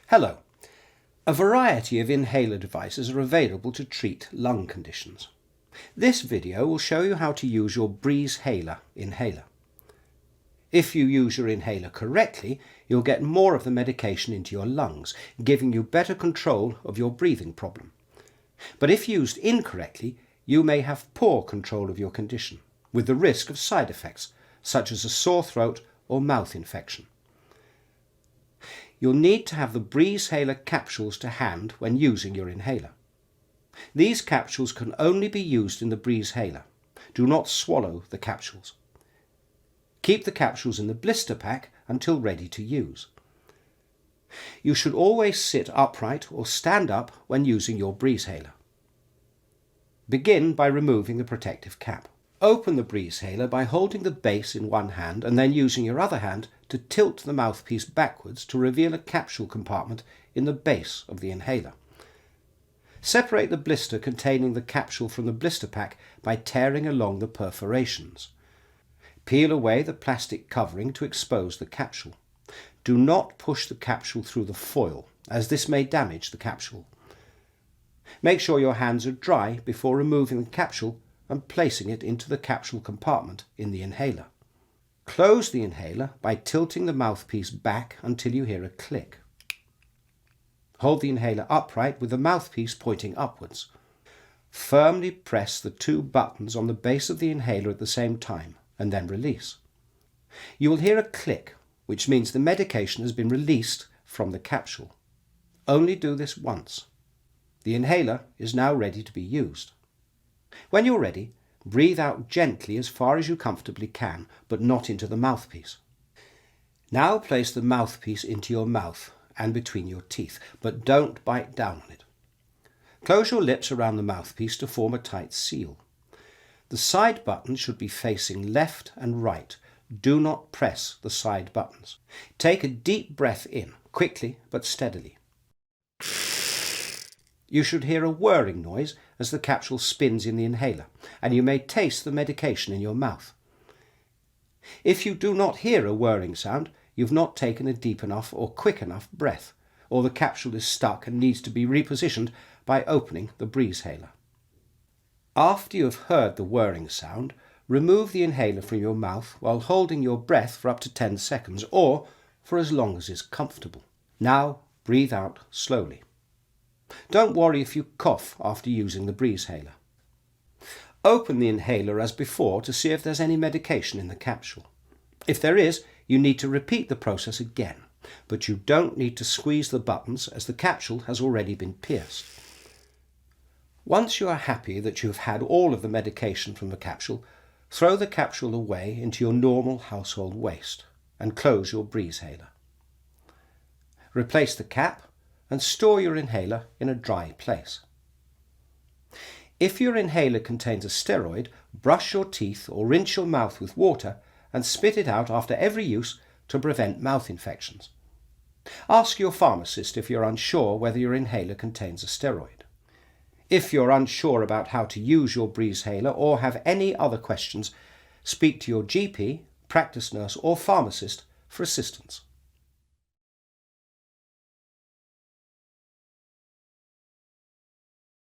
Hello. A variety of inhaler devices are available to treat lung conditions. This video will show you how to use your Breezhaler inhaler. If you use your inhaler correctly, you'll get more of the medication into your lungs, giving you better control of your breathing problem. But if used incorrectly, you may have poor control of your condition, with the risk of side effects, such as a sore throat or mouth infection. You'll need to have the Breezhaler capsules to hand when using your inhaler. These capsules can only be used in the Breezhaler. Do not swallow the capsules. Keep the capsules in the blister pack until ready to use. You should always sit upright or stand up when using your Breezhaler. Begin by removing the protective cap. Open the Breezhaler by holding the base in one hand and then using your other hand to tilt the mouthpiece backwards to reveal a capsule compartment in the base of the inhaler. Separate the blister containing the capsule from the blister pack by tearing along the perforations. Peel away the plastic covering to expose the capsule. Do not push the capsule through the foil, as this may damage the capsule. Make sure your hands are dry before removing the capsule and placing it into the capsule compartment in the inhaler. Close the inhaler by tilting the mouthpiece back until you hear a click. Hold the inhaler upright with the mouthpiece pointing upwards. Firmly press the two buttons on the base of the inhaler at the same time and then release. You will hear a click, which means the medication has been released from the capsule. Only do this once. The inhaler is now ready to be used. When you're ready, breathe out gently as far as you comfortably can, but not into the mouthpiece. Now place the mouthpiece into your mouth and between your teeth, but don't bite down on it. Close your lips around the mouthpiece to form a tight seal. The side buttons should be facing left and right. Do not press the side buttons. Take a deep breath in, quickly but steadily. You should hear a whirring noise as the capsule spins in the inhaler, and you may taste the medication in your mouth. If you do not hear a whirring sound, you've not taken a deep enough or quick enough breath, or the capsule is stuck and needs to be repositioned by opening the Breezhaler. After you have heard the whirring sound, remove the inhaler from your mouth while holding your breath for up to 10 seconds, or for as long as is comfortable. Now breathe out slowly. Don't worry if you cough after using the Breezhaler. Open the inhaler as before to see if there's any medication in the capsule. If there is, you need to repeat the process again, but you don't need to squeeze the buttons as the capsule has already been pierced. Once you are happy that you have had all of the medication from the capsule, throw the capsule away into your normal household waste and close your Breezhaler. Replace the cap and store your inhaler in a dry place. If your inhaler contains a steroid, brush your teeth or rinse your mouth with water and spit it out after every use to prevent mouth infections. Ask your pharmacist if you're unsure whether your inhaler contains a steroid. If you're unsure about how to use your Breezhaler or have any other questions, speak to your GP, practice nurse or pharmacist for assistance.